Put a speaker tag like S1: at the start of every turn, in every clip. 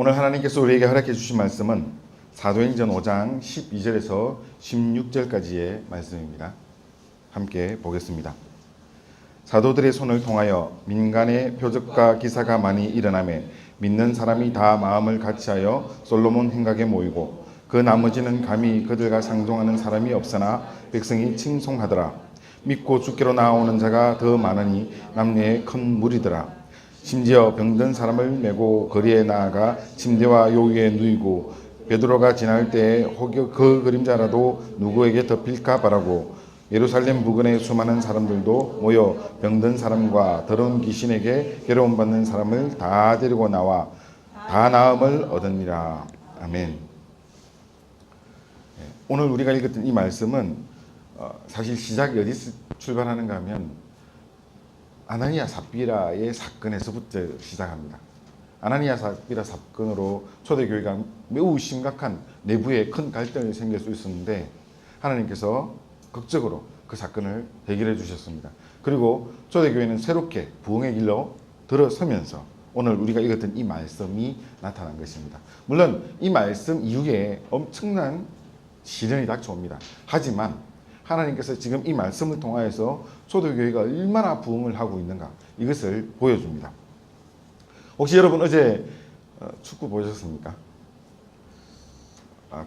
S1: 오늘 하나님께서 우리에게 허락해 주신 말씀은 사도행전 5장 12절에서 16절까지의 말씀입니다. 함께 보겠습니다. 사도들의 손을 통하여 민간의 표적과 기사가 많이 일어나매 믿는 사람이 다 마음을 같이하여 솔로몬 행각에 모이고 그 나머지는 감히 그들과 상종하는 사람이 없으나 백성이 칭송하더라. 믿고 주께로 나아오는 자가 더 많으니 남녀의 큰 무리더라. 심지어 병든 사람을 메고 거리에 나아가 침대와 요 위에 누이고 베드로가 지날 때에 혹 그 그림자라도 누구에게 덮일까 바라고 예루살렘 부근의 수많은 사람들도 모여 병든 사람과 더러운 귀신에게 괴로움 받는 사람을 다 데리고 나와 다 나음을 얻으니라. 아멘. 오늘 우리가 읽었던 이 말씀은 사실 시작이 어디서 출발하는가 하면 아나니아 삽비라의 사건에서부터 시작합니다. 아나니아 삽비라 사건으로 초대교회가 매우 심각한 내부에 큰 갈등이 생길 수 있었는데 하나님께서 극적으로 그 사건을 해결해 주셨습니다. 그리고 초대교회는 새롭게 부흥의 길로 들어서면서 오늘 우리가 읽었던 이 말씀이 나타난 것입니다. 물론 이 말씀 이후에 엄청난 시련이 닥쳐옵니다. 하지만 하나님께서 지금 이 말씀을 통하여서 초대교회가 얼마나 부흥을 하고 있는가 이것을 보여줍니다. 혹시 여러분 어제 축구 보셨습니까?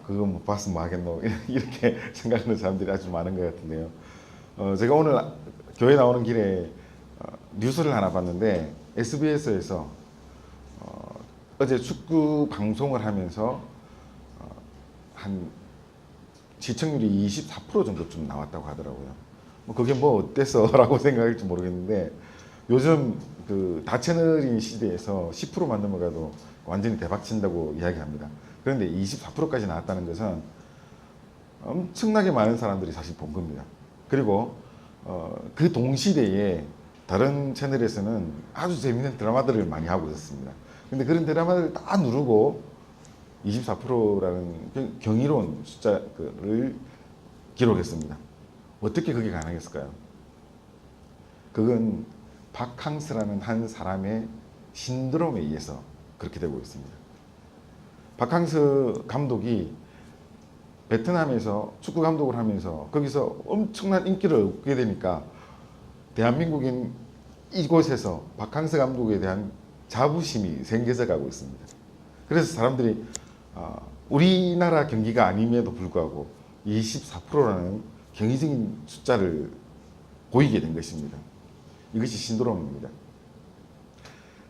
S1: 그거 못 봤으면 뭐 하겠노 이렇게 생각하는 사람들이 아주 많은 것 같은데요. 제가 오늘 교회 나오는 길에 뉴스를 하나 봤는데 SBS에서 어제 축구 방송을 하면서 한 시청률이 24% 정도쯤 나왔다고 하더라고요. 그게 뭐 어때서라고 생각할지 모르겠는데 요즘 그 다채널인 시대에서 10%만 넘어가도 완전히 대박친다고 이야기합니다. 그런데 24%까지 나왔다는 것은 엄청나게 많은 사람들이 사실 본 겁니다. 그리고 그 동시대에 다른 채널에서는 아주 재밌는 드라마들을 많이 하고 있었습니다. 근데 그런 드라마들을 다 누르고 24%라는 경이로운 숫자를 기록했습니다. 어떻게 그게 가능했을까요? 그건 바캉스라는 한 사람의 신드롬에 의해서 그렇게 되고 있습니다. 바캉스 감독이 베트남에서 축구 감독을 하면서 거기서 엄청난 인기를 얻게 되니까 대한민국인 이곳에서 바캉스 감독에 대한 자부심이 생겨져 가고 있습니다. 그래서 사람들이 우리나라 경기가 아님에도 불구하고 24%라는 경이적인 숫자를 보이게 된 것입니다. 이것이 신드롬입니다.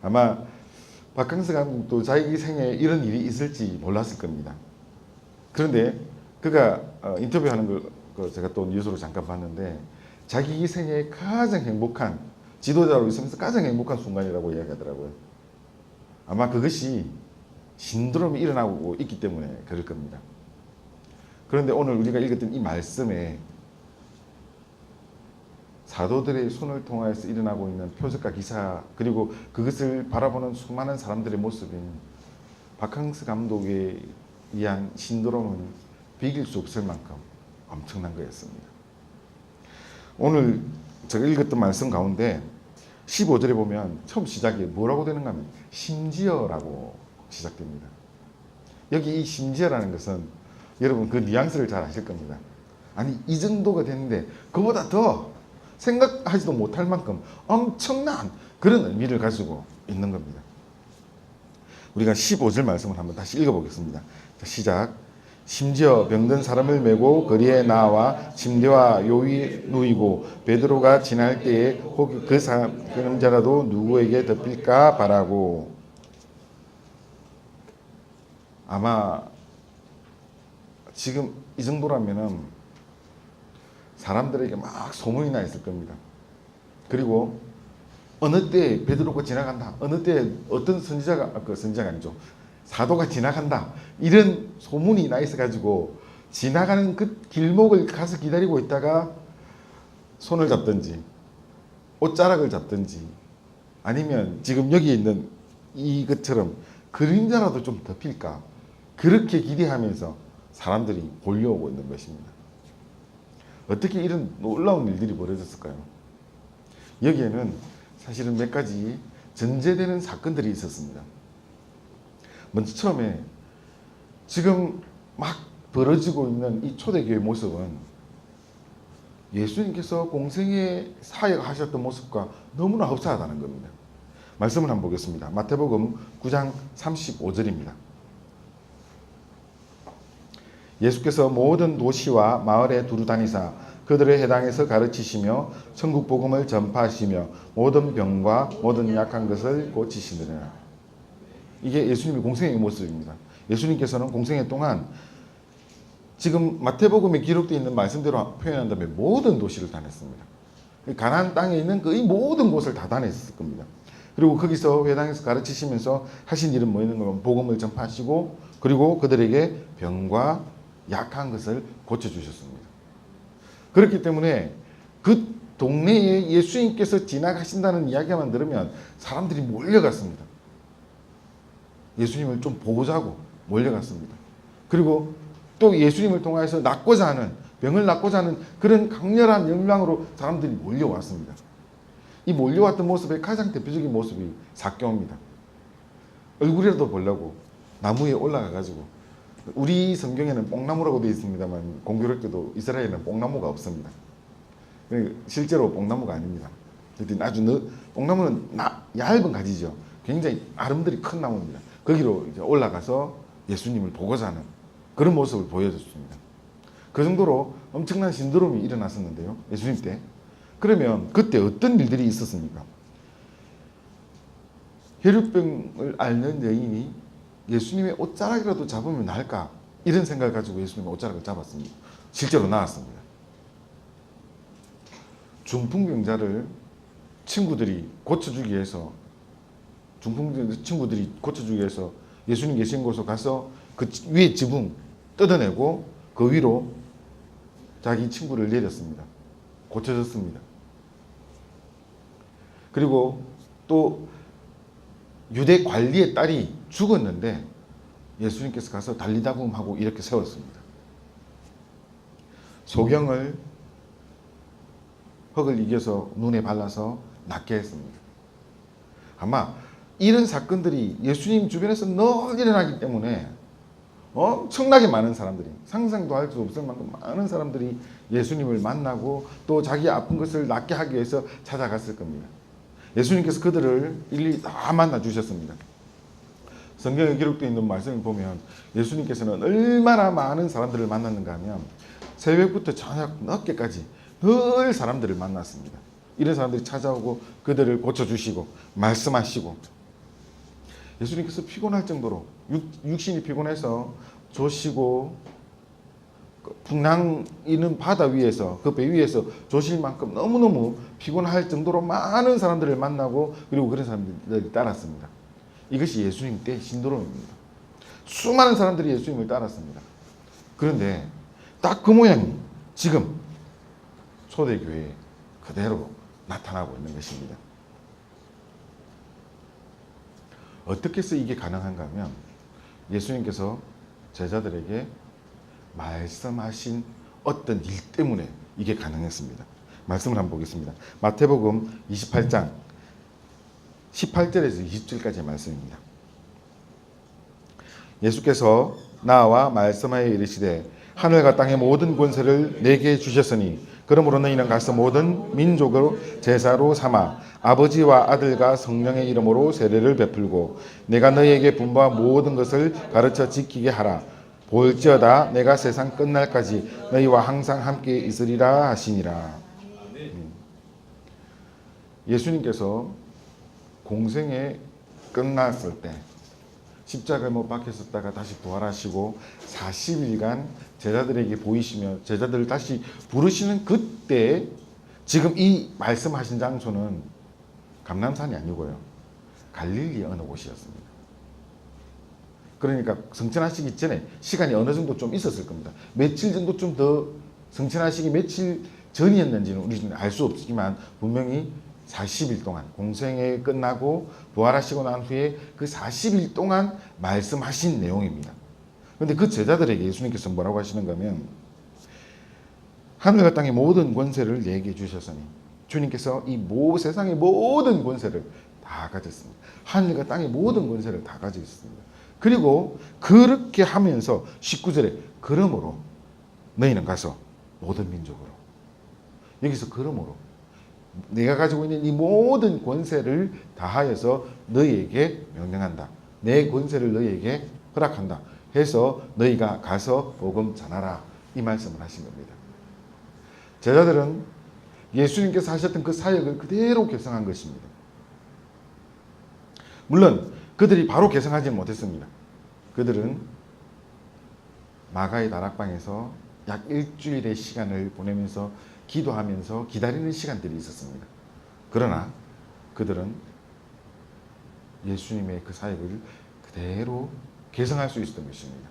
S1: 아마 바캉스 감독도 자기 생에 이런 일이 있을지 몰랐을 겁니다. 그런데 그가 인터뷰하는 걸 제가 또 뉴스로 잠깐 봤는데 자기 생에 가장 행복한 지도자로 있으면서 가장 행복한 순간이라고 이야기하더라고요. 아마 그것이 신드롬이 일어나고 있기 때문에 그럴 겁니다. 그런데 오늘 우리가 읽었던 이 말씀에 사도들의 손을 통하여서 일어나고 있는 표적과 기사 그리고 그것을 바라보는 수많은 사람들의 모습인 바캉스 감독에 의한 신드롬은 비길 수 없을 만큼 엄청난 거였습니다. 오늘 제가 읽었던 말씀 가운데 15절에 보면 처음 시작이 뭐라고 되는가 하면 심지어라고 시작됩니다. 여기 이 심지어라는 것은 여러분 그 뉘앙스를 잘 아실 겁니다. 아니 이 정도가 됐는데 그보다 더 생각하지도 못할 만큼 엄청난 그런 의미를 가지고 있는 겁니다. 우리가 15절 말씀을 한번 다시 읽어보겠습니다. 시작. 심지어 병든 사람을 메고 거리에 나와 침대와 요 위에 누이고 베드로가 지날 때에 혹 그 사람자라도 누구에게 덮일까 바라고. 아마 지금 이 정도라면은 사람들에게 막 소문이 나 있을 겁니다. 그리고 어느 때 베드로가 지나간다. 어느 때 어떤 선지자가 아니죠. 사도가 지나간다. 이런 소문이 나 있어가지고 지나가는 그 길목을 가서 기다리고 있다가 손을 잡든지 옷자락을 잡든지 아니면 지금 여기 있는 이것처럼 그림자라도 좀 덮일까 그렇게 기대하면서 사람들이 몰려오고 있는 것입니다. 어떻게 이런 놀라운 일들이 벌어졌을까요? 여기에는 사실은 몇 가지 전제되는 사건들이 있었습니다. 먼저 처음에 지금 막 벌어지고 있는 이 초대교회 모습은 예수님께서 공생의 사역하셨던 모습과 너무나 흡사하다는 겁니다. 말씀을 한번 보겠습니다. 마태복음 9장 35절입니다. 예수께서 모든 도시와 마을에 두루 다니사 그들의 해당에서 가르치시며 천국 복음을 전파하시며 모든 병과 모든 약한 것을 고치시느니라. 이게 예수님의 공생의 모습입니다. 예수님께서는 공생애 동안 지금 마태복음에 기록되어 있는 말씀대로 표현한다면 모든 도시를 다녔습니다. 가나안 땅에 있는 거의 모든 곳을 다 다녔을 겁니다. 그리고 거기서 회당에서 가르치시면서 하신 일은 뭐였는가? 복음을 전파하시고 그리고 그들에게 병과 약한 것을 고쳐주셨습니다. 그렇기 때문에 그 동네에 예수님께서 지나가신다는 이야기만 들으면 사람들이 몰려갔습니다. 예수님을 좀 보자고 몰려갔습니다. 그리고 또 예수님을 통해서 낫고자 하는, 병을 낫고자 하는 그런 강렬한 열망으로 사람들이 몰려왔습니다. 이 몰려왔던 모습의 가장 대표적인 모습이 삭개오입니다. 얼굴이라도 보려고 나무에 올라가가지고, 우리 성경에는 뽕나무라고 되어 있습니다만 공교롭게도 이스라엘에는 뽕나무가 없습니다. 실제로 뽕나무가 아닙니다. 아주 뽕나무는 얇은 가지죠. 굉장히 아름드리 큰 나무입니다. 거기로 이제 올라가서 예수님을 보고자 하는 그런 모습을 보여줬습니다. 그 정도로 엄청난 신드롬이 일어났었는데요. 예수님 때. 그러면 그때 어떤 일들이 있었습니까? 혈루병을 앓는 여인이 예수님의 옷자락이라도 잡으면 나을까? 이런 생각을 가지고 예수님의 옷자락을 잡았습니다. 실제로 나았습니다. 중풍병자를 친구들이 고쳐주기 위해서 예수님 계신 곳으로 가서 그 위에 지붕 뜯어내고 그 위로 자기 친구를 내렸습니다. 고쳐졌습니다. 그리고 또 유대 관리의 딸이 죽었는데 예수님께서 가서 달리다붐하고 이렇게 세웠습니다. 소경을 흙을 이겨서 눈에 발라서 낫게 했습니다. 아마 이런 사건들이 예수님 주변에서 늘 일어나기 때문에 엄청나게 많은 사람들이, 상상도 할 수 없을 만큼 많은 사람들이 예수님을 만나고 또 자기 아픈 것을 낫게 하기 위해서 찾아갔을 겁니다. 예수님께서 그들을 일일이 다 만나 주셨습니다. 성경에 기록되어 있는 말씀을 보면 예수님께서는 얼마나 많은 사람들을 만났는가 하면 새벽부터 저녁 늦게까지 늘 사람들을 만났습니다. 이런 사람들이 찾아오고 그들을 고쳐주시고 말씀하시고, 예수님께서 피곤할 정도로 육신이 피곤해서 조시고 풍랑 있는 바다 위에서, 그 배 위에서 조실 만큼 너무너무 피곤할 정도로 많은 사람들을 만나고 그리고 그런 사람들이 따랐습니다. 이것이 예수님 때 신도롬입니다. 수많은 사람들이 예수님을 따랐습니다. 그런데 딱 그 모양이 지금 초대교회에 그대로 나타나고 있는 것입니다. 어떻게 해서 이게 가능한가 하면 예수님께서 제자들에게 말씀하신 어떤 일 때문에 이게 가능했습니다. 말씀을 한번 보겠습니다. 마태복음 28장 18절에서 20절까지의 말씀입니다. 예수께서 나와 말씀하여 이르시되 하늘과 땅의 모든 권세를 내게 주셨으니 그러므로 너희는 가서 모든 민족으로 제사로 삼아 아버지와 아들과 성령의 이름으로 세례를 베풀고 내가 너희에게 분부한 모든 것을 가르쳐 지키게 하라. 볼지어다 내가 세상 끝날까지 너희와 항상 함께 있으리라 하시니라. 예수님께서 공생에 끝났을 때 십자가에 못 박혔었다가 다시 부활하시고 40일간 제자들에게 보이시며 제자들을 다시 부르시는 그때 지금 이 말씀하신 장소는 감람산이 아니고요, 갈릴리 어느 곳이었습니다. 그러니까 성천하시기 전에 시간이 어느 정도 좀 있었을 겁니다. 며칠 정도 좀 더, 성천하시기 며칠 전이었는지는 우리는 알 수 없지만 분명히 40일 동안 공생애 끝나고 부활하시고 난 후에 그 40일 동안 말씀하신 내용입니다. 그런데 그 제자들에게 예수님께서 뭐라고 하시는가 하면 하늘과 땅의 모든 권세를 내게 주셨으니, 주님께서 이 세상의 모든 권세를 다 가졌습니다. 하늘과 땅의 모든 권세를 다 가지고 있습니다. 그리고 그렇게 하면서 19절에 그러므로 너희는 가서 모든 민족으로, 여기서 그러므로 내가 가지고 있는 이 모든 권세를 다하여서 너희에게 명령한다. 내 권세를 너희에게 허락한다. 해서 너희가 가서 복음 전하라. 이 말씀을 하신 겁니다. 제자들은 예수님께서 하셨던 그 사역을 그대로 계승한 것입니다. 물론 그들이 바로 계승하지는 못했습니다. 그들은 마가의 다락방에서 약 일주일의 시간을 보내면서 기도하면서 기다리는 시간들이 있었습니다. 그러나 그들은 예수님의 그 사역을 그대로 계승할 수 있었던 것입니다.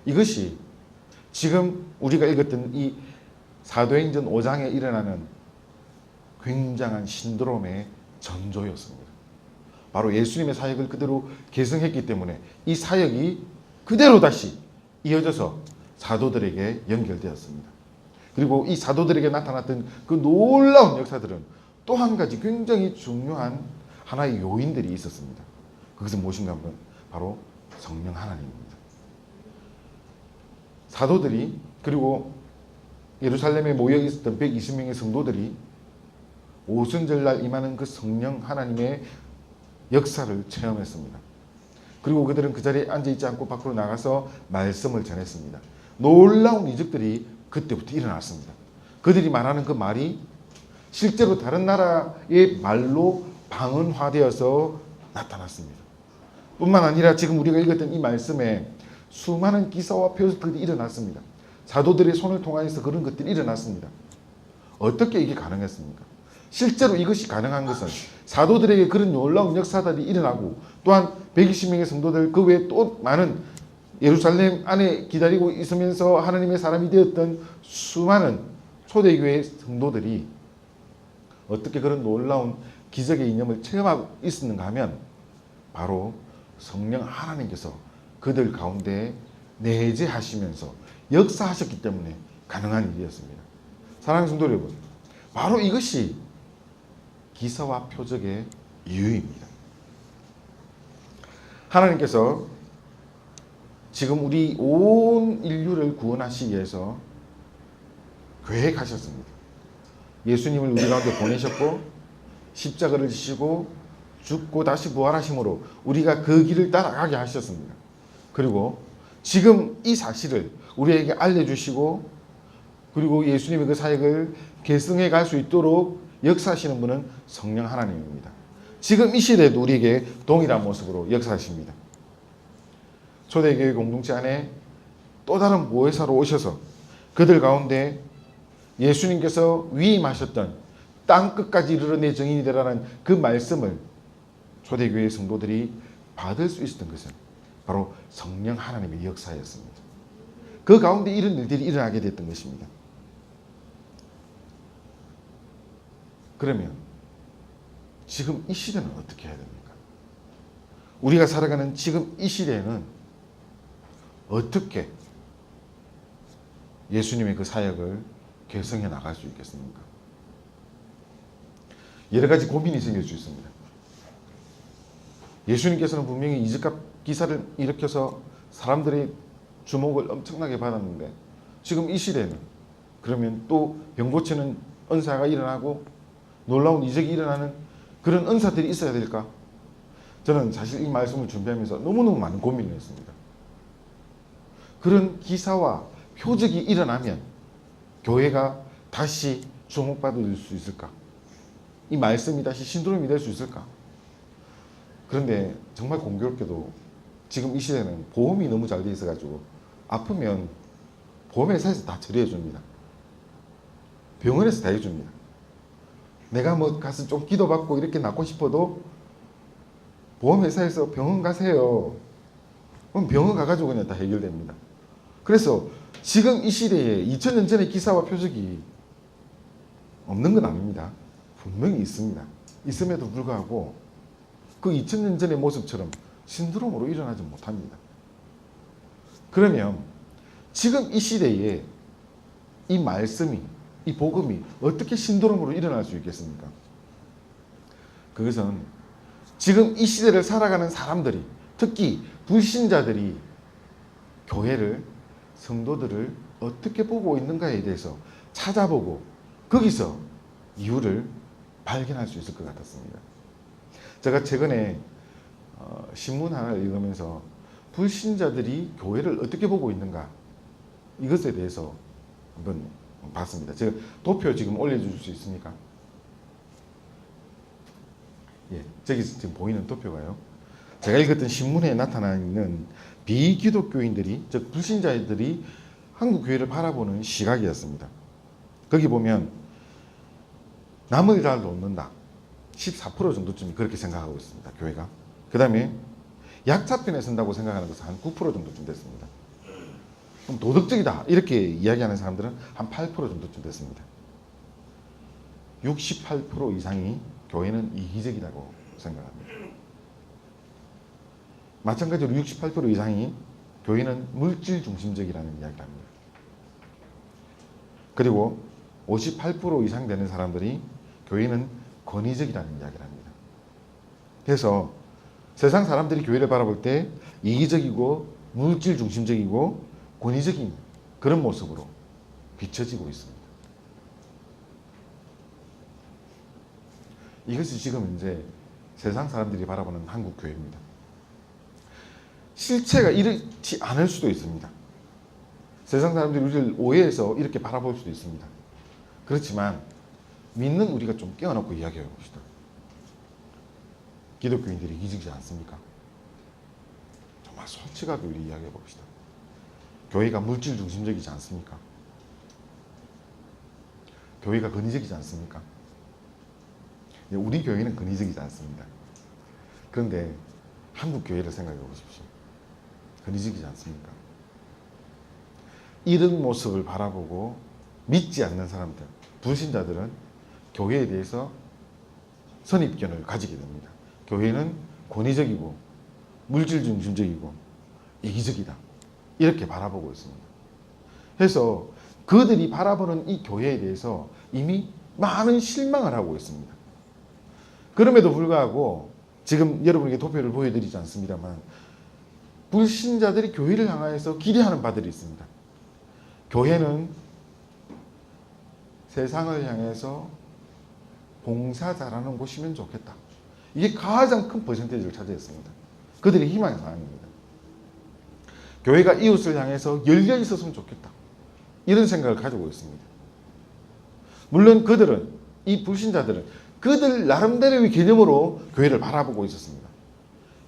S1: 이것이 지금 우리가 읽었던 이 사도행전 5장에 일어나는 굉장한 신드롬의 전조였습니다. 바로 예수님의 사역을 그대로 계승했기 때문에 이 사역이 그대로 다시 이어져서 사도들에게 연결되었습니다. 그리고 이 사도들에게 나타났던 그 놀라운 역사들은 또 한 가지 굉장히 중요한 하나의 요인들이 있었습니다. 그것은 무엇인가 하면 바로 성령 하나님입니다. 사도들이 그리고 예루살렘에 모여 있었던 120명의 성도들이 오순절날 임하는 그 성령 하나님의 역사를 체험했습니다. 그리고 그들은 그 자리에 앉아있지 않고 밖으로 나가서 말씀을 전했습니다. 놀라운 이적들이 그때부터 일어났습니다. 그들이 말하는 그 말이 실제로 다른 나라의 말로 방언화되어서 나타났습니다. 뿐만 아니라 지금 우리가 읽었던 이 말씀에 수많은 기사와 표적들이 일어났습니다. 사도들의 손을 통하여서 그런 것들이 일어났습니다. 어떻게 이게 가능했습니까? 실제로 이것이 가능한 것은 사도들에게 그런 놀라운 역사들이 일어나고 또한 120명의 성도들 그 외에 또 많은 예루살렘 안에 기다리고 있으면서 하나님의 사람이 되었던 수많은 초대교회 성도들이 어떻게 그런 놀라운 기적의 이념을 체험하고 있었는가 하면 바로 성령 하나님께서 그들 가운데 내재하시면서 역사하셨기 때문에 가능한 일이었습니다. 사랑하는 성도 여러분, 바로 이것이 기사와 표적의 이유입니다. 하나님께서 지금 우리 온 인류를 구원하시기 위해서 계획하셨습니다. 예수님을 우리 가운데 보내셨고 십자가를 지시고 죽고 다시 부활하심으로 우리가 그 길을 따라가게 하셨습니다. 그리고 지금 이 사실을 우리에게 알려주시고 그리고 예수님의 그 사역을 계승해 갈 수 있도록 역사하시는 분은 성령 하나님입니다. 지금 이 시대에도 우리에게 동일한 모습으로 역사하십니다. 초대교회 공동체 안에 또 다른 보혜사로 오셔서 그들 가운데 예수님께서 위임하셨던 땅 끝까지 이르러 내 증인이 되라는 그 말씀을 초대교회 성도들이 받을 수 있었던 것은 바로 성령 하나님의 역사였습니다. 그 가운데 이런 일들이 일어나게 됐던 것입니다. 그러면 지금 이 시대는 어떻게 해야 됩니까? 우리가 살아가는 지금 이 시대에는 어떻게 예수님의 그 사역을 계승해 나갈 수 있겠습니까? 여러 가지 고민이 생길 수 있습니다. 예수님께서는 분명히 이적과 기사를 일으켜서 사람들의 주목을 엄청나게 받았는데 지금 이 시대에는 그러면 또 병 고치는 은사가 일어나고 놀라운 이적이 일어나는 그런 은사들이 있어야 될까? 저는 사실 이 말씀을 준비하면서 너무너무 많은 고민을 했습니다. 그런 기사와 표적이 일어나면 교회가 다시 주목받을 수 있을까? 이 말씀이 다시 신도림이 될 수 있을까? 그런데 정말 공교롭게도 지금 이 시대는 보험이 너무 잘 돼 있어가지고 아프면 보험회사에서 다 처리해 줍니다. 병원에서 다 해줍니다. 내가 뭐 가서 좀 기도받고 이렇게 낫고 싶어도 보험회사에서 병원 가세요. 그럼 병원 가가지고 그냥 다 해결됩니다. 그래서 지금 이 시대에 2000년 전의 기사와 표적이 없는 건 아닙니다. 분명히 있습니다. 있음에도 불구하고 그 2000년 전의 모습처럼 신드롬으로 일어나지 못합니다. 그러면 지금 이 시대에 이 말씀이, 이 복음이 어떻게 신드롬으로 일어날 수 있겠습니까? 그것은 지금 이 시대를 살아가는 사람들이, 특히 불신자들이 교회를, 성도들을 어떻게 보고 있는가에 대해서 찾아보고 거기서 이유를 발견할 수 있을 것 같았습니다. 제가 최근에 신문 하나를 읽으면서 불신자들이 교회를 어떻게 보고 있는가 이것에 대해서 한번 봤습니다. 제가 도표 지금 올려줄 수 있습니까? 예, 저기 지금 보이는 도표가요. 제가 읽었던 신문에 나타나 있는 비기독교인들이, 즉 불신자들이 한국 교회를 바라보는 시각이었습니다. 거기 보면 남을 잘 돕는다. 14% 정도쯤이 그렇게 생각하고 있습니다. 교회가. 그 다음에 약자편에 선다고 생각하는 것은 한 9% 정도쯤 됐습니다. 그럼 도덕적이다 이렇게 이야기하는 사람들은 한 8% 정도쯤 됐습니다. 68% 이상이 교회는 이기적이라고 생각합니다. 마찬가지로 68% 이상이 교회는 물질 중심적이라는 이야기를 합니다. 그리고 58% 이상 되는 사람들이 교회는 권위적이라는 이야기를 합니다. 그래서 세상 사람들이 교회를 바라볼 때 이기적이고 물질 중심적이고 권위적인 그런 모습으로 비춰지고 있습니다. 이것이 지금 이제 세상 사람들이 바라보는 한국 교회입니다. 실체가 이렇지 않을 수도 있습니다. 세상 사람들이 우리를 오해해서 이렇게 바라볼 수도 있습니다. 그렇지만 믿는 우리가 좀 깨어놓고 이야기해 봅시다. 기독교인들이 이기적이지 않습니까? 정말 솔직하게 우리 이야기해 봅시다. 교회가 물질 중심적이지 않습니까? 교회가 권위적이지 않습니까? 우리 교회는 권위적이지 않습니다. 그런데 한국 교회를 생각해 보십시오. 권위적이지 않습니까? 이런 모습을 바라보고 믿지 않는 사람들, 불신자들은 교회에 대해서 선입견을 가지게 됩니다. 교회는 권위적이고 물질 중심적이고 이기적이다. 이렇게 바라보고 있습니다. 그래서 그들이 바라보는 이 교회에 대해서 이미 많은 실망을 하고 있습니다. 그럼에도 불구하고 지금 여러분에게 도표를 보여드리지 않습니다만 불신자들이 교회를 향하여서 기대하는 바들이 있습니다. 교회는 세상을 향해서 봉사 잘하는 곳이면 좋겠다. 이게 가장 큰 퍼센테이지를 차지했습니다. 그들의 희망의 사항입니다. 교회가 이웃을 향해서 열려 있었으면 좋겠다. 이런 생각을 가지고 있습니다. 물론 그들은, 이 불신자들은 그들 나름대로의 개념으로 교회를 바라보고 있었습니다.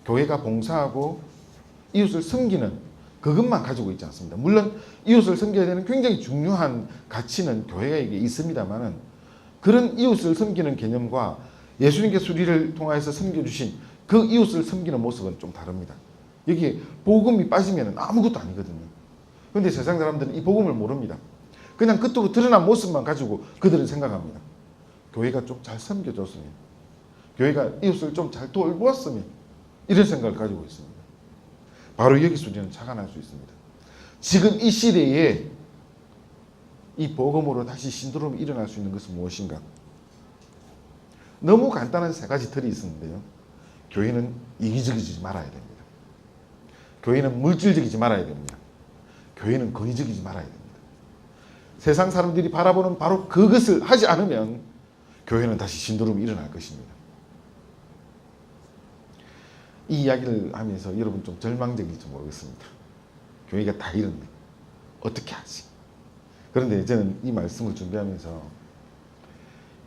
S1: 교회가 봉사하고 이웃을 섬기는 그것만 가지고 있지 않습니다. 물론 이웃을 섬겨야 되는 굉장히 중요한 가치는 교회에게 있습니다만 그런 이웃을 섬기는 개념과 예수님께서 우리를 통하여서 섬겨주신 그 이웃을 섬기는 모습은 좀 다릅니다. 여기 복음이 빠지면 아무것도 아니거든요. 그런데 세상 사람들은 이 복음을 모릅니다. 그냥 겉으로 드러난 모습만 가지고 그들은 생각합니다. 교회가 좀 잘 섬겨줬으면, 교회가 이웃을 좀 잘 돌보았으면, 이런 생각을 가지고 있습니다. 바로 여기서 우리는 착안할 수 있습니다. 지금 이 시대에 이 복음으로 다시 신도롬이 일어날 수 있는 것은 무엇인가? 너무 간단한 세 가지 틀이 있었는데요. 교회는 이기적이지 말아야 됩니다. 교회는 물질적이지 말아야 됩니다. 교회는 권위적이지 말아야 됩니다. 세상 사람들이 바라보는 바로 그것을 하지 않으면 교회는 다시 신도롬이 일어날 것입니다. 이 이야기를 하면서 여러분 좀 절망적일지 모르겠습니다. 교회가 다 이런데 어떻게 하지? 그런데 저는 이 말씀을 준비하면서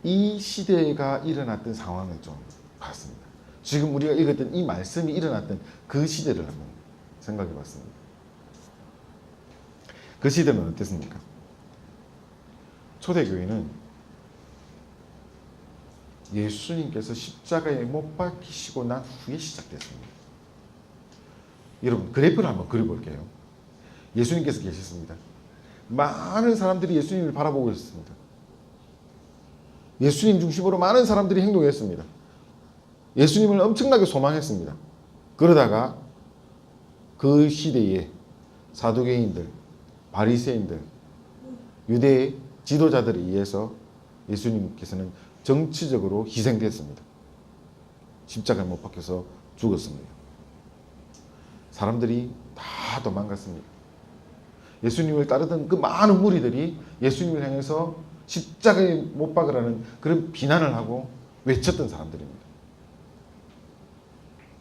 S1: 이 시대가 일어났던 상황을 좀 봤습니다. 지금 우리가 읽었던 이 말씀이 일어났던 그 시대를 한번 생각해 봤습니다. 그 시대는 어땠습니까? 초대교회는 예수님께서 십자가에 못 박히시고 난 후에 시작됐습니다. 여러분 그래프를 한번 그려볼게요. 예수님께서 계셨습니다. 많은 사람들이 예수님을 바라보고 있었습니다. 예수님 중심으로 많은 사람들이 행동했습니다. 예수님을 엄청나게 소망했습니다. 그러다가 그 시대에 사두개인들, 바리새인들, 유대의 지도자들에 의해서 예수님께서는 정치적으로 희생됐습니다. 십자가에 못 박혀서 죽었습니다. 사람들이 다 도망갔습니다. 예수님을 따르던 그 많은 무리들이 예수님을 향해서 십자가에 못 박으라는 그런 비난을 하고 외쳤던 사람들입니다.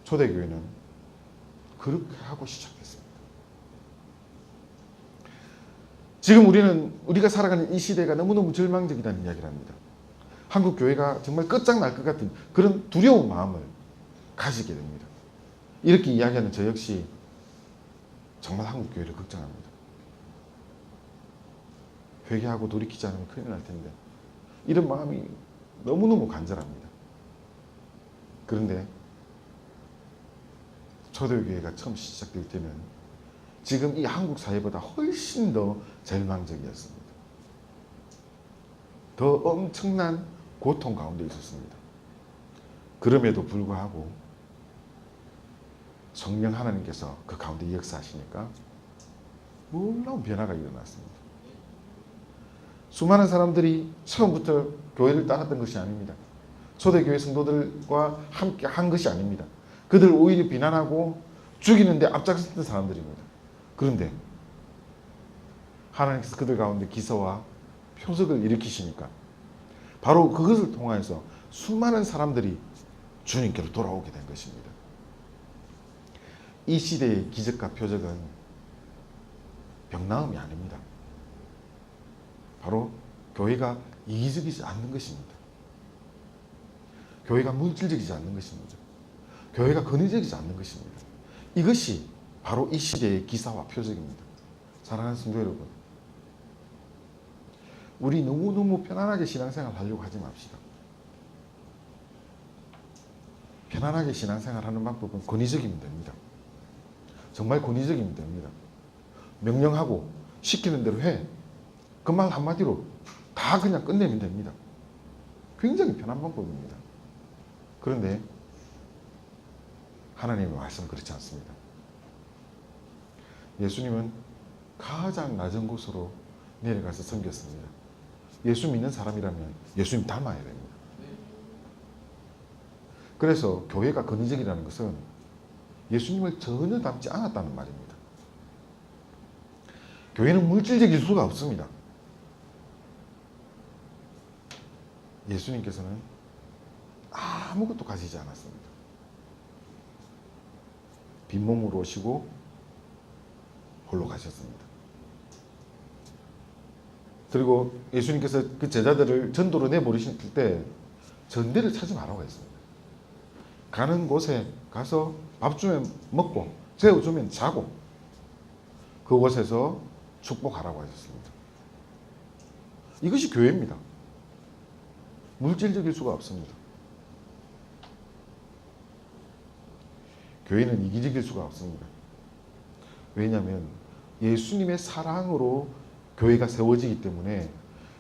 S1: 초대교회는 그렇게 하고 시작했습니다. 지금 우리가 살아가는 이 시대가 너무너무 절망적이라는 이야기를 합니다. 한국 교회가 정말 끝장날 것 같은 그런 두려운 마음을 가지게 됩니다. 이렇게 이야기하는 저 역시 정말 한국 교회를 걱정합니다. 회개하고 돌이키지 않으면 큰일 날 텐데 이런 마음이 너무너무 간절합니다. 그런데 초대교회가 처음 시작될 때는 지금 이 한국 사회보다 훨씬 더 절망적이었습니다. 더 엄청난 고통 가운데 있었습니다. 그럼에도 불구하고 성령 하나님께서 그 가운데 역사하시니까 놀라운 변화가 일어났습니다. 수많은 사람들이 처음부터 교회를 따랐던 것이 아닙니다. 초대교회 성도들과 함께 한 것이 아닙니다. 그들 오히려 비난하고 죽이는데 앞장섰던 사람들입니다. 그런데 하나님께서 그들 가운데 기사와 표적을 일으키시니까 바로 그것을 통해서 수많은 사람들이 주님께로 돌아오게 된 것입니다. 이 시대의 기적과 표적은 병나음이 아닙니다. 바로 교회가 이기적이지 않는 것입니다. 교회가 물질적이지 않는 것입니다. 교회가 권위적이지 않는 것입니다. 이것이 바로 이 시대의 기사와 표적입니다. 사랑하는 성도 여러분, 우리 너무너무 편안하게 신앙생활 하려고 하지 맙시다. 편안하게 신앙생활 하는 방법은 권위적이면 됩니다. 정말 권위적이면 됩니다. 명령하고 시키는 대로 해. 그 말 한마디로 다 그냥 끝내면 됩니다. 굉장히 편한 방법입니다. 그런데 하나님의 말씀은 그렇지 않습니다. 예수님은 가장 낮은 곳으로 내려가서 섬겼습니다. 예수 믿는 사람이라면 예수님 닮아야 됩니다. 그래서 교회가 권위적이라는 것은 예수님을 전혀 닮지 않았다는 말입니다. 교회는 물질적일 수가 없습니다. 예수님께서는 아무것도 가지지 않았습니다. 빈몸으로 오시고 홀로 가셨습니다. 그리고 예수님께서 그 제자들을 전도로 내보내실 때 전대를 찾지 말라고 했습니다. 가는 곳에 가서 밥 주면 먹고 재워주면 자고 그곳에서 축복하라고 하셨습니다. 이것이 교회입니다. 물질적일 수가 없습니다. 교회는 이기적일 수가 없습니다. 왜냐하면 예수님의 사랑으로 교회가 세워지기 때문에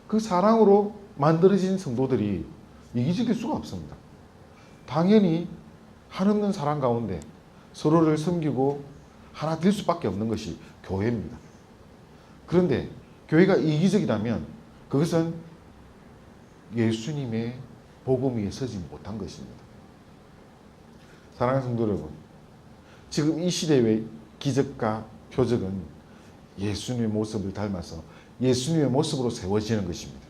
S1: 그 사랑으로 만들어진 성도들이 이기적일 수가 없습니다. 당연히 한없는 사랑 가운데 서로를 섬기고 하나 될 수밖에 없는 것이 교회입니다. 그런데 교회가 이기적이라면 그것은 예수님의 복음 위에 서지 못한 것입니다. 사랑하는 성도 여러분, 지금 이 시대의 기적과 표적은 예수님의 모습을 닮아서 예수님의 모습으로 세워지는 것입니다.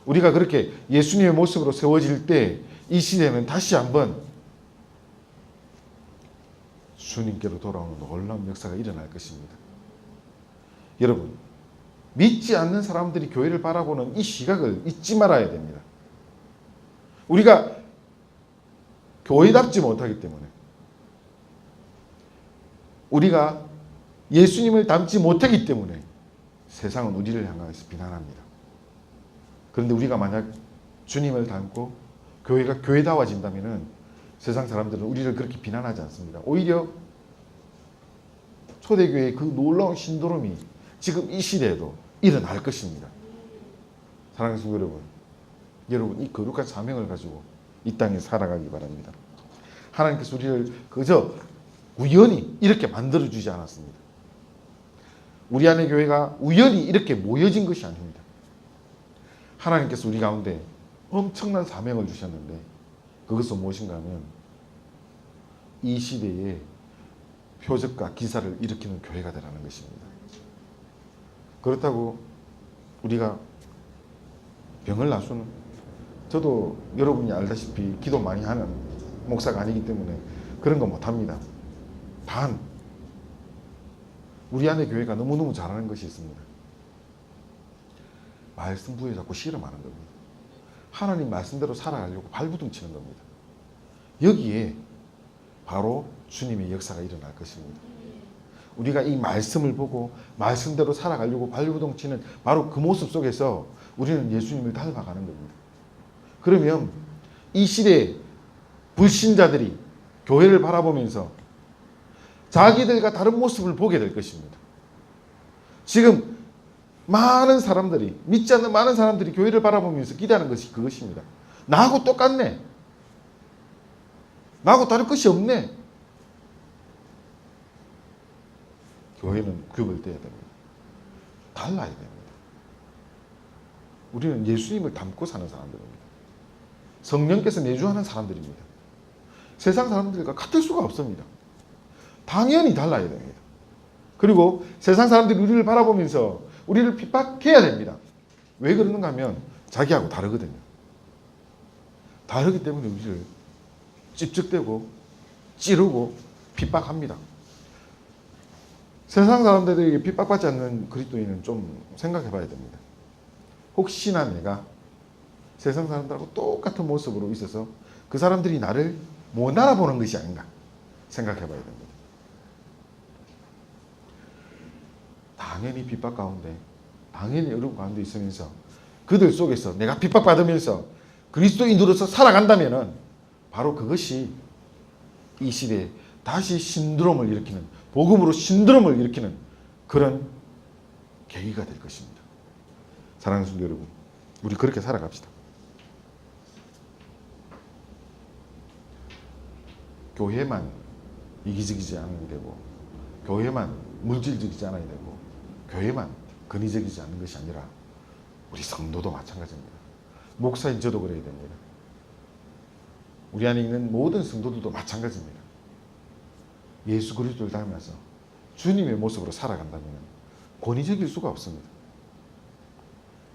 S1: 우리가 그렇게 예수님의 모습으로 세워질 때 이 시대는 다시 한번 주님께로 돌아오는 놀라운 역사가 일어날 것입니다. 여러분, 믿지 않는 사람들이 교회를 바라보는 이 시각을 잊지 말아야 됩니다. 우리가 교회답지 못하기 때문에, 우리가 예수님을 닮지 못하기 때문에 세상은 우리를 향해서 비난합니다. 그런데 우리가 만약 주님을 닮고 교회가 교회다워진다면 세상 사람들은 우리를 그렇게 비난하지 않습니다. 오히려 초대교회의 그 놀라운 신도림이 지금 이 시대에도 일어날 것입니다. 사랑하는 성도 여러분, 이 거룩한 사명을 가지고 이 땅에 살아가기 바랍니다. 하나님께서 우리를 그저 우연히 이렇게 만들어주지 않았습니다. 우리 안의 교회가 우연히 이렇게 모여진 것이 아닙니다. 하나님께서 우리 가운데 엄청난 사명을 주셨는데 그것은 무엇인가 하면 이 시대에 표적과 기사를 일으키는 교회가 되라는 것입니다. 그렇다고 우리가 병을 낫수는, 저도 여러분이 알다시피 기도 많이 하는 목사가 아니기 때문에 그런 거 못합니다. 단 우리 안에 교회가 너무너무 잘하는 것이 있습니다. 말씀 부여에 자꾸 실험하는 겁니다. 하나님 말씀대로 살아가려고 발부둥치는 겁니다. 여기에 바로 주님의 역사가 일어날 것입니다. 우리가 이 말씀을 보고 말씀대로 살아가려고 발부둥치는 바로 그 모습 속에서 우리는 예수님을 닮아가는 겁니다. 그러면 이 시대에 불신자들이 교회를 바라보면서 자기들과 다른 모습을 보게 될 것입니다. 지금 많은 사람들이, 믿지 않는 많은 사람들이 교회를 바라보면서 기대하는 것이 그것입니다. 나하고 똑같네. 나하고 다를 것이 없네. 교회는 구별돼야 됩니다. 달라야 됩니다. 우리는 예수님을 닮고 사는 사람들입니다. 성령께서 내주하는 사람들입니다. 세상 사람들과 같을 수가 없습니다. 당연히 달라야 됩니다. 그리고 세상 사람들이 우리를 바라보면서 우리를 핍박해야 됩니다. 왜 그러는가 하면 자기하고 다르거든요. 다르기 때문에 우리를 찝쩍대고 찌르고 핍박합니다. 세상 사람들에게 핍박받지 않는 그리스도인은 좀 생각해 봐야 됩니다. 혹시나 내가 세상 사람들하고 똑같은 모습으로 있어서 그 사람들이 나를 못 알아보는 것이 아닌가 생각해 봐야 됩니다. 당연히 핍박 가운데, 당연히 어려움 가운데 있으면서 그들 속에서 내가 핍박받으면서 그리스도인으로서 살아간다면은 바로 그것이 이 시대에 다시 신드롬을 일으키는, 복음으로 신드롬을 일으키는 그런 계기가 될 것입니다. 사랑하는 성도 여러분, 우리 그렇게 살아갑시다. 교회만 이기적이지 않아야 되고, 교회만 물질적이지 않아야 되고, 교회만 근위적이지 않는 것이 아니라 우리 성도도 마찬가지입니다. 목사인 저도 그래야 됩니다. 우리 안에 있는 모든 성도들도 마찬가지입니다. 예수 그리스도를 닮아서 주님의 모습으로 살아간다면 권위적일 수가 없습니다.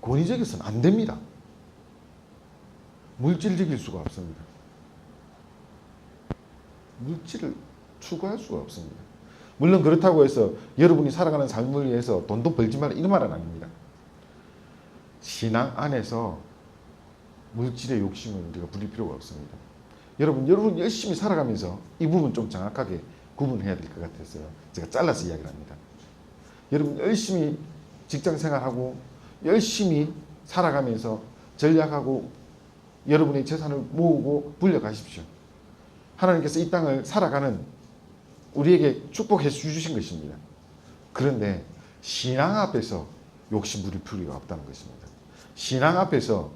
S1: 권위적이서는 안 됩니다. 물질적일 수가 없습니다. 물질을 추구할 수가 없습니다. 물론 그렇다고 해서 여러분이 살아가는 삶을 위해서 돈도 벌지 말라 이런 말은 아닙니다. 신앙 안에서 물질의 욕심을 우리가 부릴 필요가 없습니다. 여러분 열심히 살아가면서 이 부분 좀 정확하게 구분해야 될 것 같아서요. 제가 잘라서 이야기를 합니다. 여러분 열심히 직장 생활하고 열심히 살아가면서 전략하고 여러분의 재산을 모으고 불려가십시오. 하나님께서 이 땅을 살아가는 우리에게 축복해 주신 것입니다. 그런데 신앙 앞에서 욕심 부릴 필요가 없다는 것입니다. 신앙 앞에서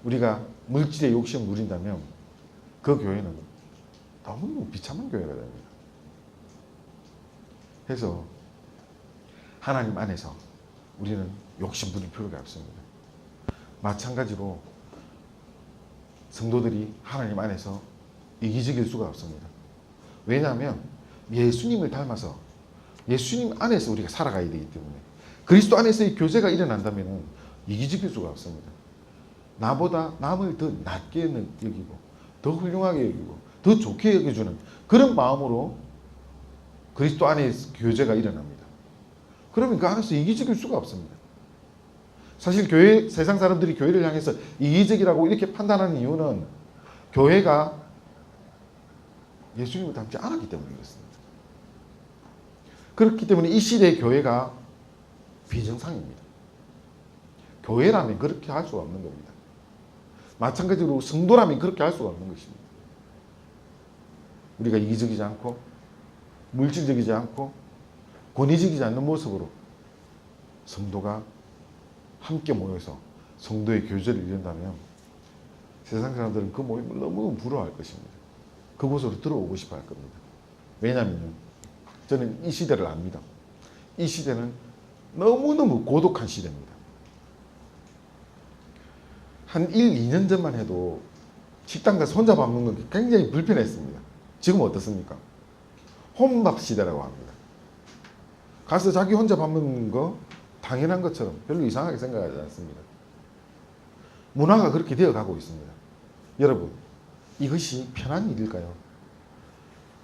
S1: 우리가 물질의 욕심을 누린다면 그 교회는 너무 비참한 교회가 됩니다. 그래서 하나님 안에서 우리는 욕심 부릴 필요가 없습니다. 마찬가지로 성도들이 하나님 안에서 이기적일 수가 없습니다. 왜냐하면 예수님을 닮아서 예수님 안에서 우리가 살아가야 되기 때문에, 그리스도 안에서의 교제가 일어난다면 이기적일 수가 없습니다. 나보다 남을 더 낮게 여기고 더 훌륭하게 여기고 더 좋게 여겨주는 그런 마음으로 그리스도 안에 교제가 일어납니다. 그러면 그 안에서 이기적일 수가 없습니다. 사실 세상 사람들이 교회를 향해서 이기적이라고 이렇게 판단하는 이유는 교회가 예수님을 닮지 않았기 때문에 그렇습니다. 그렇기 때문에 이 시대의 교회가 비정상입니다. 교회라면 그렇게 할 수가 없는 겁니다. 마찬가지로 성도라면 그렇게 할 수가 없는 것입니다. 우리가 이기적이지 않고 물질적이지 않고 권위적이지 않는 모습으로 성도가 함께 모여서 성도의 교제를 이룬다면 세상 사람들은 그 모임을 너무 부러워할 것입니다. 그곳으로 들어오고 싶어 할 겁니다. 왜냐하면 저는 이 시대를 압니다. 이 시대는 너무너무 고독한 시대입니다. 한 1, 2년 전만 해도 식당 가서 혼자 밥 먹는 게 굉장히 불편했습니다. 지금 어떻습니까? 혼밥 시대라고 합니다. 가서 자기 혼자 밥 먹는 거 당연한 것처럼 별로 이상하게 생각하지 않습니다. 문화가 그렇게 되어가고 있습니다. 여러분, 이것이 편한 일일까요?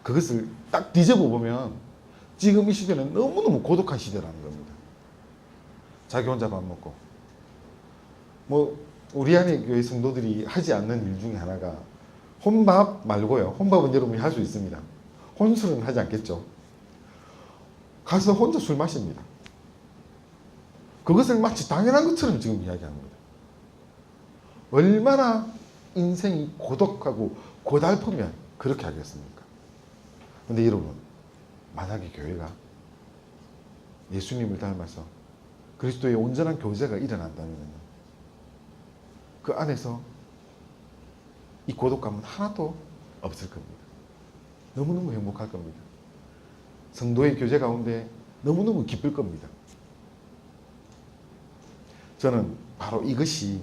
S1: 그것을 딱 뒤집어 보면 지금 이 시대는 너무너무 고독한 시대라는 겁니다. 자기 혼자 밥 먹고. 우리 안에 교회 성도들이 하지 않는 일 중에 하나가 혼밥 말고요. 혼밥은 여러분이 할 수 있습니다. 혼술은 하지 않겠죠. 가서 혼자 술 마십니다. 그것을 마치 당연한 것처럼 지금 이야기합니다. 얼마나 인생이 고독하고 고달프면 그렇게 하겠습니까? 근데 여러분, 만약에 교회가 예수님을 닮아서 그리스도의 온전한 교제가 일어난다면 그 안에서 이 고독감은 하나도 없을 겁니다. 너무너무 행복할 겁니다. 성도의 교제 가운데 너무너무 기쁠 겁니다. 저는 바로 이것이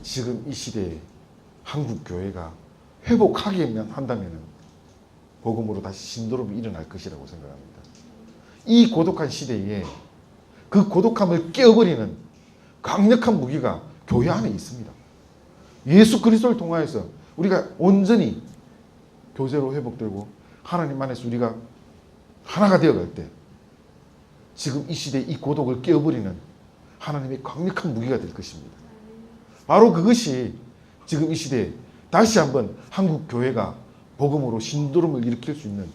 S1: 지금 이 시대에 한국 교회가 회복하기만 한다면 복음으로 다시 신도름이 일어날 것이라고 생각합니다. 이 고독한 시대에 그 고독함을 깨어버리는 강력한 무기가 교회 안에 있습니다. 예수 그리스도를 통하여서 우리가 온전히 교제로 회복되고 하나님 안에서 우리가 하나가 되어갈 때 지금 이 시대에 이 고독을 깨어버리는 하나님의 강력한 무기가 될 것입니다. 바로 그것이 지금 이 시대에 다시 한번 한국 교회가 복음으로 신도름을 일으킬 수 있는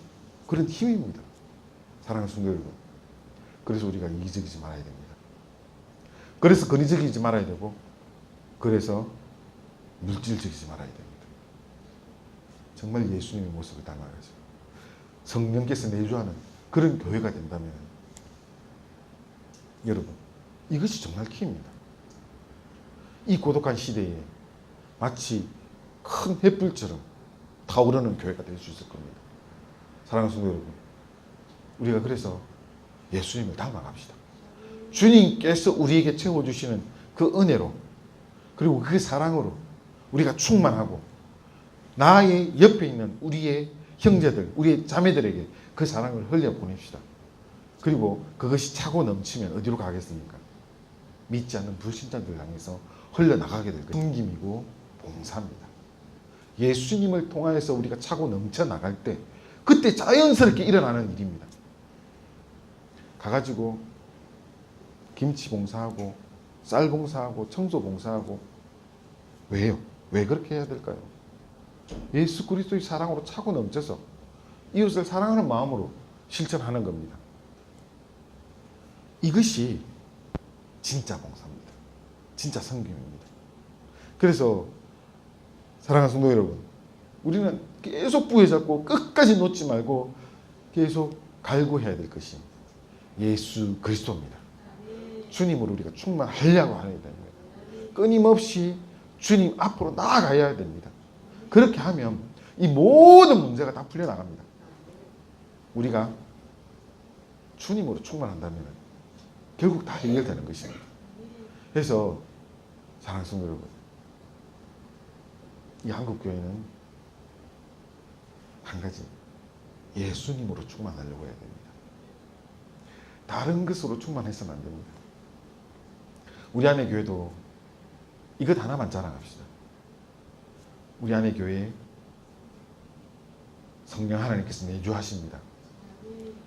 S1: 그런 힘입니다. 사랑하는 성도 여러분, 그래서 우리가 이기적이지 말아야 됩니다. 그래서 권위적이지 말아야 되고, 그래서 물질적이지 말아야 됩니다. 정말 예수님의 모습을 닮아가지고 성령께서 내주하는 그런 교회가 된다면 여러분, 이것이 정말 키입니다. 이 고독한 시대에 마치 큰 햇불처럼 타오르는 교회가 될 수 있을 겁니다. 사랑하는 성도 여러분, 우리가 그래서 예수님을 닮아갑시다. 주님께서 우리에게 채워주시는 그 은혜로, 그리고 그 사랑으로 우리가 충만하고 나의 옆에 있는 우리의 형제들, 우리의 자매들에게 그 사랑을 흘려보냅시다. 그리고 그것이 차고 넘치면 어디로 가겠습니까? 믿지 않는 불신자들 향해서 흘러나가게 될 것입니다. 섬김이고 봉사입니다. 예수님을 통하여서 우리가 차고 넘쳐 나갈 때 그때 자연스럽게 일어나는 일입니다. 가가지고 김치 봉사하고 쌀 봉사하고 청소 봉사하고 왜요? 왜 그렇게 해야 될까요? 예수 그리스도의 사랑으로 차고 넘쳐서 이웃을 사랑하는 마음으로 실천하는 겁니다. 이것이 진짜 봉사입니다. 진짜 섬김입니다. 그래서 사랑하는 성도 여러분, 우리는 계속 부여잡고 끝까지 놓지 말고 계속 갈구해야 될 것이 예수 그리스도입니다. 주님으로 우리가 충만하려고 해야 됩니다. 끊임없이 주님 앞으로 나아가야 됩니다. 그렇게 하면 이 모든 문제가 다 풀려나갑니다. 우리가 주님으로 충만한다면 결국 다 해결되는 것입니다. 그래서 사랑하는 성도 여러분, 이 한국교회는 한 가지, 예수님으로 충만하려고 해야 됩니다. 다른 것으로 충만해서는 안 됩니다. 우리 안의 교회도 이것 하나만 자랑합시다. 우리 안의 교회에 성령 하나님께서 내주하십니다.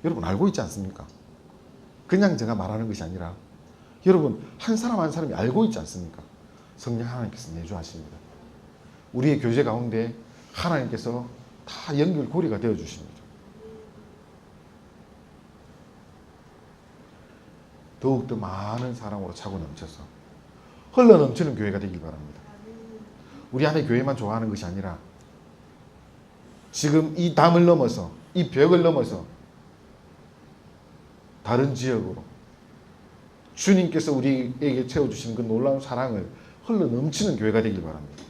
S1: 여러분 알고 있지 않습니까? 그냥 제가 말하는 것이 아니라 여러분 한 사람 한 사람이 알고 있지 않습니까? 성령 하나님께서 내주하십니다. 우리의 교제 가운데 하나님께서 다 연결고리가 되어주십니다. 더욱더 많은 사랑으로 차고 넘쳐서 흘러넘치는 교회가 되길 바랍니다. 우리 안에 교회만 좋아하는 것이 아니라 지금 이 담을 넘어서, 이 벽을 넘어서 다른 지역으로 주님께서 우리에게 채워주신 그 놀라운 사랑을 흘러넘치는 교회가 되길 바랍니다.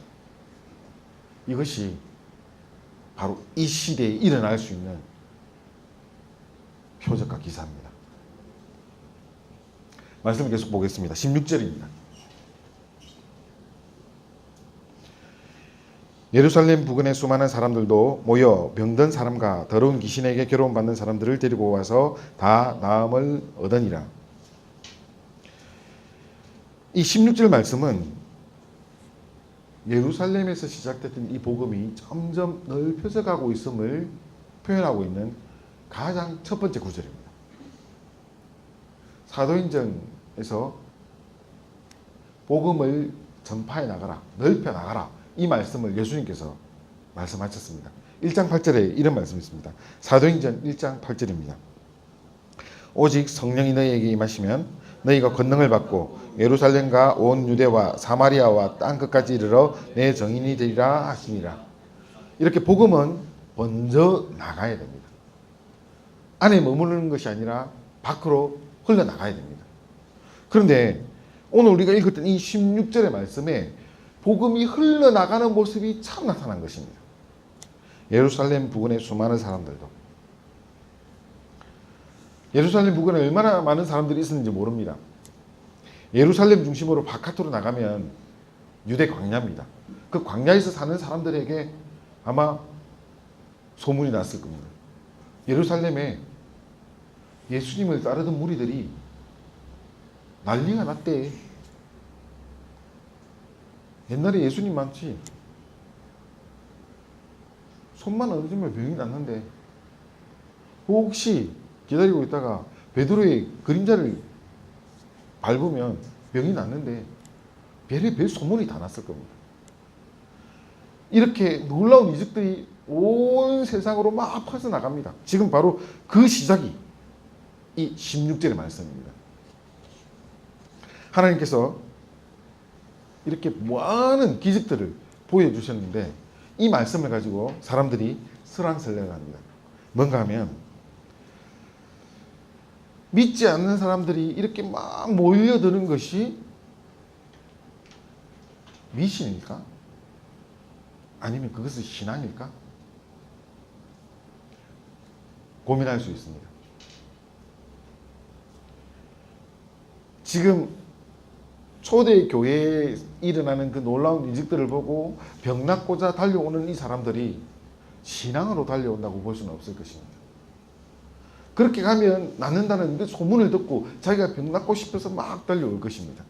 S1: 이것이 바로 이 시대에 일어날 수 있는 표적과 기사입니다. 말씀을 계속 보겠습니다. 16절입니다. 예루살렘 부근의 수많은 사람들도 모여 병든 사람과 더러운 귀신에게 괴로움받는 사람들을 데리고 와서 다 나음을 얻으니라. 이 16절 말씀은 예루살렘에서 시작됐던 이 복음이 점점 넓혀져 가고 있음을 표현하고 있는 가장 첫 번째 구절입니다. 사도행전에서 복음을 전파해 나가라, 넓혀 나가라, 이 말씀을 예수님께서 말씀하셨습니다. 1장 8절에 이런 말씀이 있습니다. 사도행전 1장 8절입니다. 오직 성령이 너희에게 임하시면 너희가 권능을 받고 예루살렘과 온 유대와 사마리아와 땅끝까지 이르러 내 증인이 되리라 하시니라. 이렇게 복음은 번져 나가야 됩니다. 안에 머무르는 것이 아니라 밖으로 흘러나가야 됩니다. 그런데 오늘 우리가 읽었던 이 16절의 말씀에 복음이 흘러나가는 모습이 참 나타난 것입니다. 예루살렘 부근의 수많은 사람들도, 예루살렘 부근에 얼마나 많은 사람들이 있었는지 모릅니다. 예루살렘 중심으로 바깥으로 나가면 유대 광야입니다. 그 광야에서 사는 사람들에게 아마 소문이 났을 겁니다. 예루살렘에 예수님을 따르던 무리들이 난리가 났대. 옛날에 예수님 많지. 손만 얹으면 병이 낫는데 혹시 기다리고 있다가 베드로의 그림자를 밟으면 병이 낫는데 별의별 소문이 다 났을 겁니다. 이렇게 놀라운 이적들이 온 세상으로 막 퍼져나갑니다. 지금 바로 그 시작이 이 16절의 말씀입니다. 하나님께서 이렇게 많은 기적들을 보여주셨는데 이 말씀을 가지고 사람들이 설왕설래합니다. 뭔가 하면 믿지 않는 사람들이 이렇게 막 몰려드는 것이 미신일까? 아니면 그것은 신앙일까? 고민할 수 있습니다. 지금 초대교회에 일어나는 그 놀라운 이적들을 보고 병 낫고자 달려오는 이 사람들이 신앙으로 달려온다고 볼 수는 없을 것입니다. 그렇게 가면 낫는다는 그 소문을 듣고 자기가 병 낫고 싶어서 막 달려올 것입니다.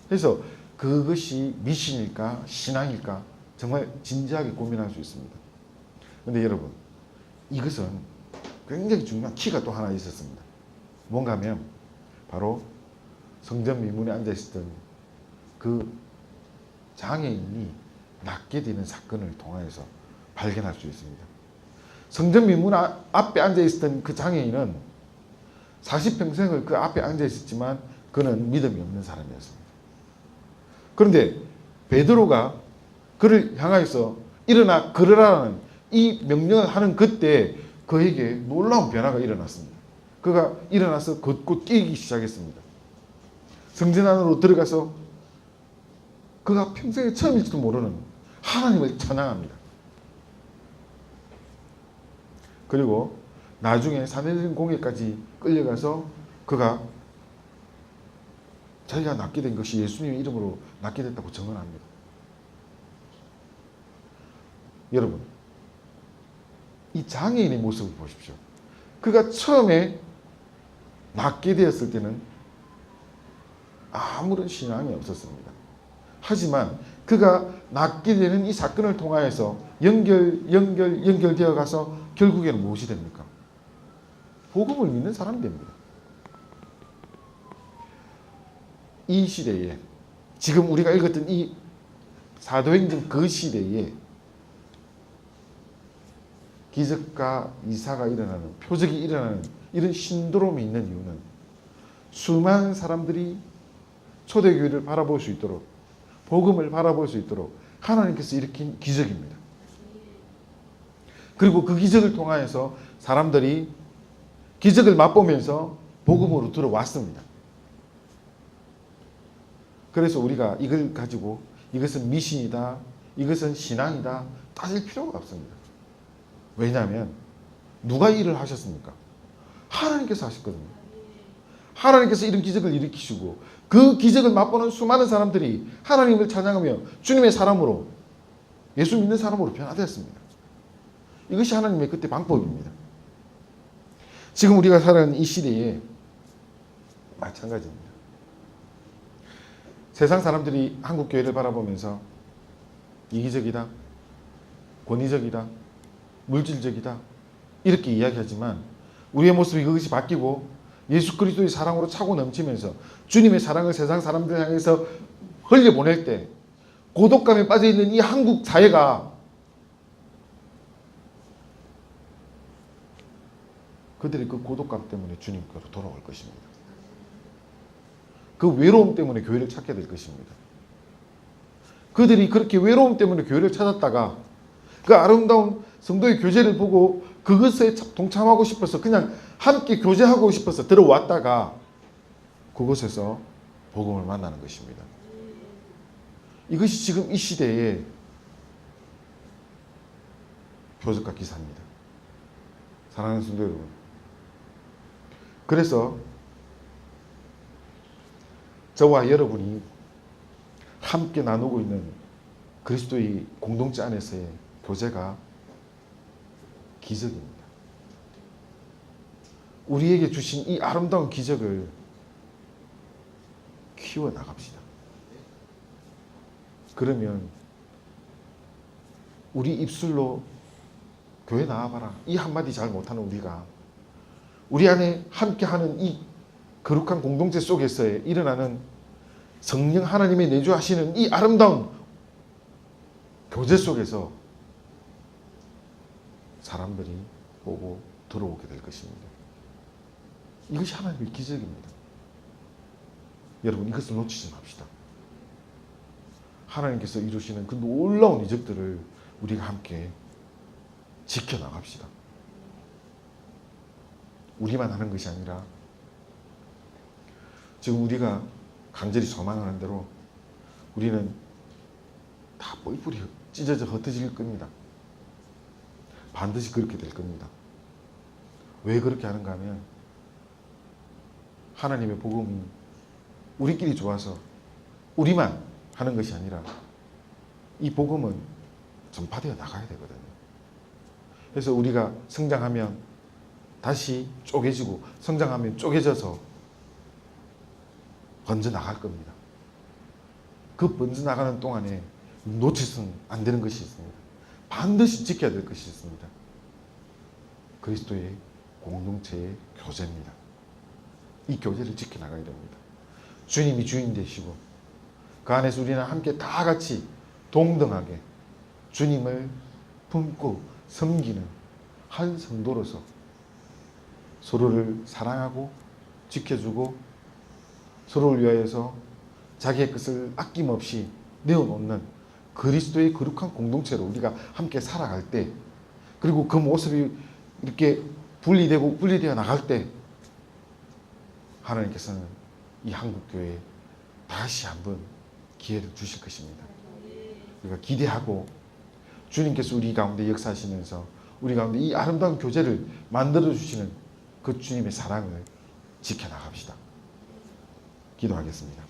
S1: 그래서 그것이 미신일까 신앙일까 정말 진지하게 고민할 수 있습니다. 그런데 여러분, 이것은 굉장히 중요한 키가 또 하나 있었습니다. 뭔가 하면 바로 성전 미문에 앉아있었던 그 장애인이 낫게 되는 사건을 통해서 발견할 수 있습니다. 성전 미문 앞에 앉아있었던 그 장애인은 40평생을 그 앞에 앉아있었지만 그는 믿음이 없는 사람이었습니다. 그런데 베드로가 그를 향하여서 일어나 걸으라는 이 명령을 하는 그때 그에게 놀라운 변화가 일어났습니다. 그가 일어나서 걷고 뛰기 시작했습니다. 성전 안으로 들어가서 그가 평생에 처음일지도 모르는 하나님을 찬양합니다. 그리고 나중에 사내들인 공회까지 끌려가서 그가 자기가 낫게 된 것이 예수님의 이름으로 낫게 됐다고 증언합니다. 여러분, 이 장애인의 모습을 보십시오. 그가 처음에 낫게 되었을 때는 아무런 신앙이 없었습니다. 하지만 그가 낫게 되는 이 사건을 통하여서 연결되어 가서 결국에는 무엇이 됩니까? 복음을 믿는 사람이 됩니다. 이 시대에 지금 우리가 읽었던 이 사도행전 그 시대에 기적과 이사가 일어나는, 표적이 일어나는 이런 신드롬이 있는 이유는 수많은 사람들이 초대교회를 바라볼 수 있도록, 복음을 바라볼 수 있도록 하나님께서 일으킨 기적입니다. 그리고 그 기적을 통하여서 사람들이 기적을 맛보면서 복음으로 들어왔습니다. 그래서 우리가 이걸 가지고 이것은 미신이다, 이것은 신앙이다 따질 필요가 없습니다. 왜냐하면 누가 일을 하셨습니까? 하나님께서 하셨거든요. 하나님께서 이런 기적을 일으키시고 그 기적을 맛보는 수많은 사람들이 하나님을 찬양하며 주님의 사람으로 예수 믿는 사람으로 변화되었습니다. 이것이 하나님의 그때 방법입니다. 지금 우리가 살아가는 이 시대에 마찬가지입니다. 세상 사람들이 한국 교회를 바라보면서 이기적이다, 권위적이다, 물질적이다 이렇게 이야기하지만 우리의 모습이 그것이 바뀌고 예수 그리스도의 사랑으로 차고 넘치면서 주님의 사랑을 세상 사람들 향해서 흘려보낼 때 고독감에 빠져있는 이 한국 사회가 그들의 그 고독감 때문에 주님께로 돌아올 것입니다. 그 외로움 때문에 교회를 찾게 될 것입니다. 그들이 그렇게 외로움 때문에 교회를 찾았다가 그 아름다운 성도의 교제를 보고 그것에 동참하고 싶어서 그냥 함께 교제하고 싶어서 들어왔다가 그곳에서 복음을 만나는 것입니다. 이것이 지금 이 시대의 표적과 기사입니다. 사랑하는 성도 여러분, 그래서 저와 여러분이 함께 나누고 있는 그리스도의 공동체 안에서의 교제가 기적입니다. 우리에게 주신 이 아름다운 기적을 키워나갑시다. 그러면 우리 입술로 교회 나와봐라 이 한마디 잘 못하는 우리가 우리 안에 함께하는 이 거룩한 공동체 속에서 일어나는 성령 하나님의 내주하시는 이 아름다운 교제 속에서 사람들이 보고 들어오게 될 것입니다. 이것이 하나님의 기적입니다. 여러분 이것을 놓치지 맙시다. 하나님께서 이루시는 그 놀라운 이적들을 우리가 함께 지켜나갑시다. 우리만 하는 것이 아니라 지금 우리가 간절히 소망하는 대로 우리는 다 뿔뿔이 찢어져 흩어질 겁니다. 반드시 그렇게 될 겁니다. 왜 그렇게 하는가 하면 하나님의 복음이 우리끼리 좋아서 우리만 하는 것이 아니라 이 복음은 전파되어 나가야 되거든요. 그래서 우리가 성장하면 다시 쪼개지고 성장하면 쪼개져서 번져나갈 겁니다. 그 번져나가는 동안에 놓치서는 안 되는 것이 있습니다. 반드시 지켜야 될 것이 있습니다. 그리스도의 공동체의 교제입니다. 이 교제를 지켜나가야 됩니다. 주님이 주인 되시고 그 안에서 우리는 함께 다 같이 동등하게 주님을 품고 섬기는 한 성도로서 서로를 사랑하고 지켜주고 서로를 위하여서 자기의 것을 아낌없이 내어놓는 그리스도의 거룩한 공동체로 우리가 함께 살아갈 때 그리고 그 모습이 이렇게 분리되어 나갈 때 하나님께서는 이 한국교회에 다시 한번 기회를 주실 것입니다. 우리가 기대하고 주님께서 우리 가운데 역사하시면서 우리 가운데 이 아름다운 교제를 만들어 주시는 그 주님의 사랑을 지켜나갑시다. 기도하겠습니다.